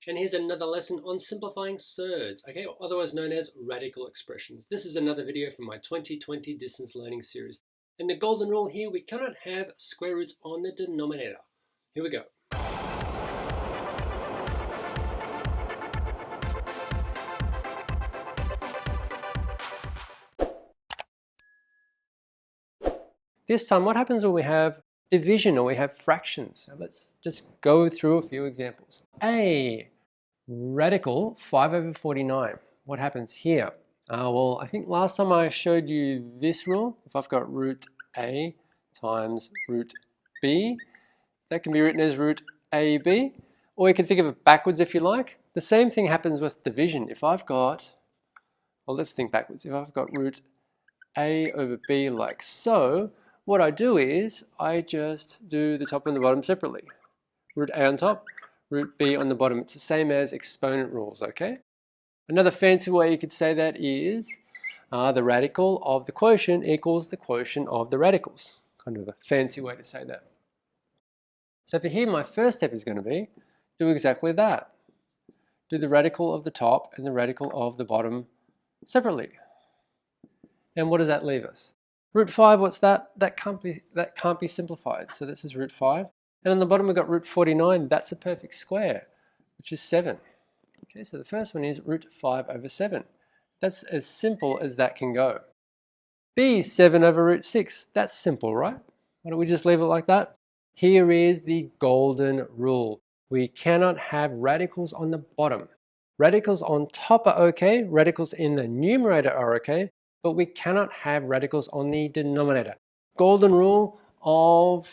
And here's another lesson on simplifying surds, okay, otherwise known as radical expressions. This is another video from my 2020 distance learning series. And the golden rule here, we cannot have square roots on the denominator. Here we go. This time, what happens when we have division or we have fractions? So let's just go through a few examples. A radical 5 over 49. What happens here? Well, I think last time I showed you this rule. If I've got root A times root B, that can be written as root AB. Or you can think of it backwards if you like. The same thing happens with division. If I've got, well, let's think backwards. If I've got root A over B like so, what I do is I just do the top and the bottom separately. Root A on top, root B on the bottom. It's the same as exponent rules, okay? Another fancy way you could say that is the radical of the quotient equals the quotient of the radicals. Kind of a fancy way to say that. So for here, my first step is going to be do exactly that. Do the radical of the top and the radical of the bottom separately. And what does that leave us? Root 5, what's that? That can't be simplified. So this is root 5. And on the bottom we've got root 49. That's a perfect square, which is 7. Okay, so the first one is root 5 over 7. That's as simple as that can go. B, 7 over root 6. That's simple, right? Why don't we just leave it like that? Here is the golden rule. We cannot have radicals on the bottom. Radicals on top are okay. Radicals in the numerator are okay. But we cannot have radicals on the denominator. Golden rule of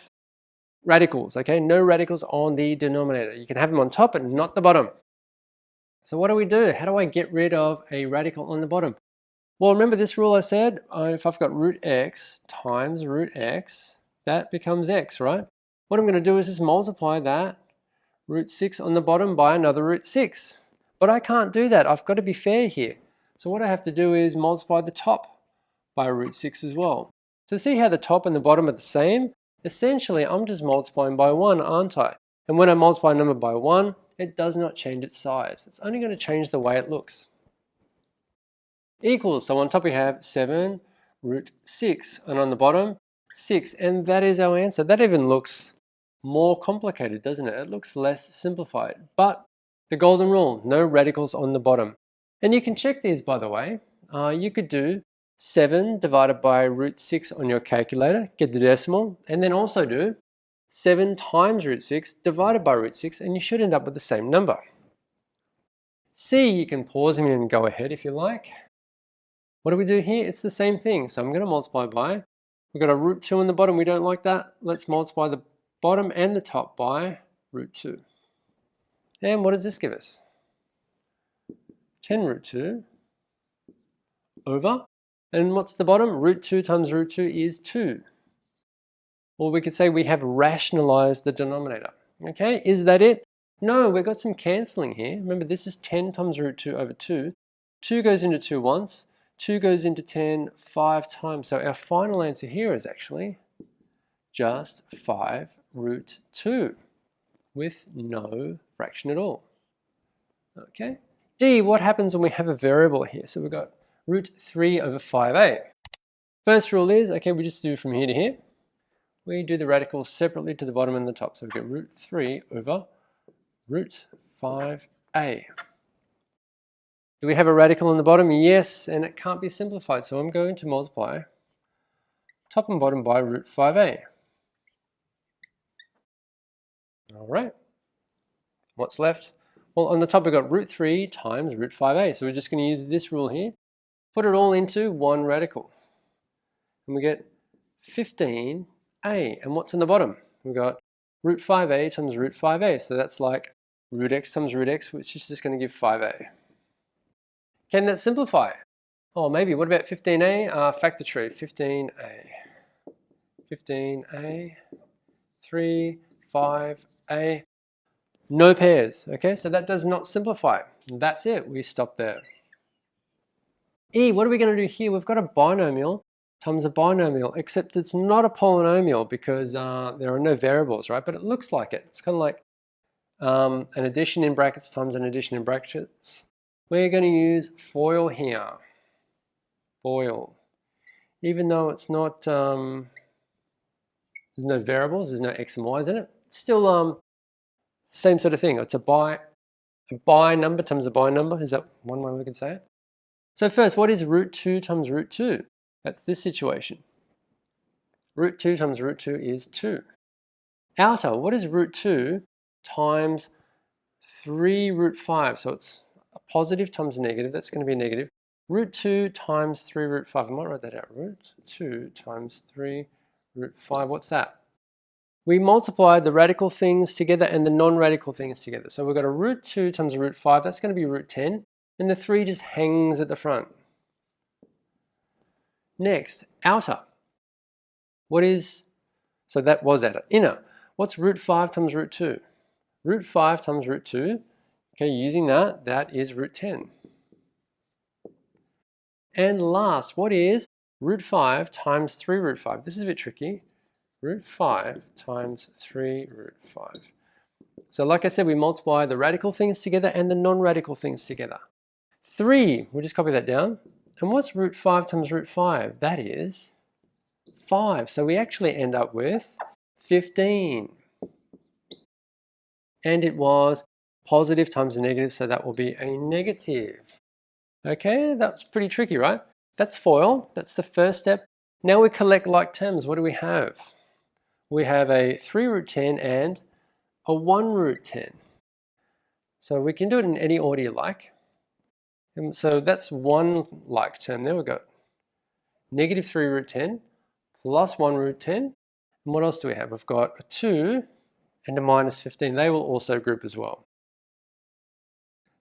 radicals, okay? No radicals on the denominator. You can have them on top but not the bottom. So what do? How do I get rid of a radical on the bottom? Well, remember this rule I said? If I've got root x times root x, that becomes x, right? What I'm going to do is just multiply that root 6 on the bottom by another root 6. But I can't do that. I've got to be fair here. So what I have to do is multiply the top by root 6 as well. So see how the top and the bottom are the same? Essentially, I'm just multiplying by 1, aren't I? And when I multiply a number by 1, it does not change its size. It's only going to change the way it looks. Equals, so on top we have 7 root 6, and on the bottom, 6. And that is our answer. That even looks more complicated, doesn't it? It looks less simplified. But the golden rule, no radicals on the bottom. And you can check these, by the way. You could do 7 divided by root 6 on your calculator, get the decimal, and then also do 7 times root 6 divided by root 6, and you should end up with the same number. C, you can pause me and go ahead if you like. What do we do here? It's the same thing. So I'm going to multiply by, we've got a root 2 on the bottom. We don't like that. Let's multiply the bottom and the top by root 2. And what does this give us? 10 root 2 over, and what's the bottom? Root 2 times root 2 is 2. Or we could say we have rationalized the denominator. Okay, is that it? No, we've got some cancelling here. Remember, this is 10 times root 2 over 2. 2 goes into 2 once. 2 goes into 10 5 times. So our final answer here is actually just 5 root 2 with no fraction at all. Okay. D, what happens when we have a variable here? So we've got root 3 over 5a. First rule is, okay, we just do from here to here. We do the radicals separately to the bottom and the top. So we get root 3 over root 5a. Do we have a radical on the bottom? Yes, and it can't be simplified. So I'm going to multiply top and bottom by root 5a. All right. What's left? Well, on the top we've got root 3 times root 5a. So we're just going to use this rule here. Put it all into one radical. And we get 15a. And what's on the bottom? We've got root 5a times root 5a. So that's like root x times root x, which is just going to give 5a. Can that simplify? Oh, maybe. What about 15a? Factor tree. 15a. 15a. 3, 5a. No pairs. Okay, so that does not simplify. That's it. We stop there. E, what are we going to do here? We've got a binomial times a binomial, except it's not a polynomial because there are no variables, right? But it looks like it. It's kind of like an addition in brackets times an addition in brackets. We're going to use FOIL here. FOIL. Even though it's not, there's no variables, there's no x and y's in it, it's still same sort of thing. It's a by number times a by number. Is that one way we can say it? So first, what is root 2 times root 2? That's this situation. Root 2 times root 2 is 2. Outer, what is root 2 times 3 root 5? So it's a positive times a negative. That's going to be a negative. Root 2 times 3 root 5. I might write that out. Root 2 times 3 root 5. What's that? We multiply the radical things together and the non-radical things together. So we've got a root 2 times a root 5. That's going to be root 10. And the 3 just hangs at the front. Next, outer. What is, so that was outer. Inner. What's root 5 times root 2? Root 5 times root 2. Okay, using that, that is root 10. And last, what is root 5 times 3 root 5? This is a bit tricky. Root 5 times 3 root 5. So like I said, we multiply the radical things together and the non-radical things together. 3, we'll just copy that down. And what's root 5 times root 5? That is 5. So we actually end up with 15. And it was positive times a negative, so that will be a negative. Okay, that's pretty tricky, right? That's FOIL. That's the first step. Now we collect like terms. What do we have? We have a 3 root 10 and a 1 root 10. So we can do it in any order you like. And so that's one like term. There we go. Negative 3 root 10 plus 1 root 10. And what else do we have? We've got a 2 and a minus 15. They will also group as well.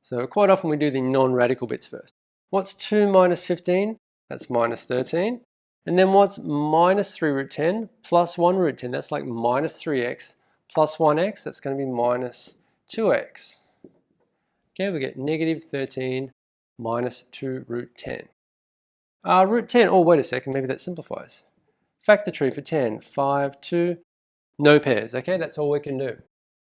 So quite often we do the non-radical bits first. What's 2 minus 15? That's minus 13. And then what's minus 3 root 10 plus 1 root 10? That's like minus 3x plus 1x. That's going to be minus 2x. Okay, we get negative 13 minus 2 root 10. Root 10, oh wait a second, maybe that simplifies. Factor tree for 10, 5, 2, no pairs. Okay, that's all we can do.